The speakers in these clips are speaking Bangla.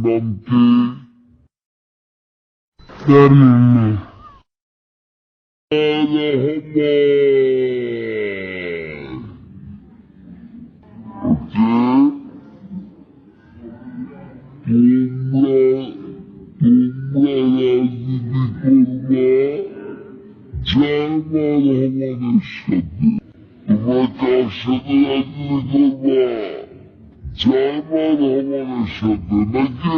নাম কি? জানি না। তোমরা কার সাথে রাজনীতি করবা? জার্মান রহমানের সাথে নাকি?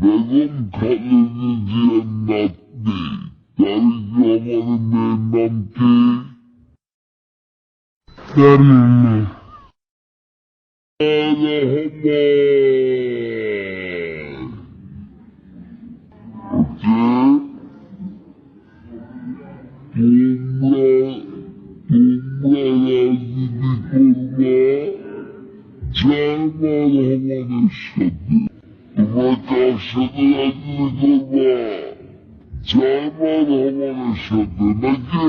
বেগম খালেদা জিয়ার নাতনি তারেক রহমানের মেয়ের নাম কি? জানি না। জার্মান রহমানের সাথে। তোমরা কার সাথে রাজনীতি করবা? জার্মান রহমানের সাথে নাকি?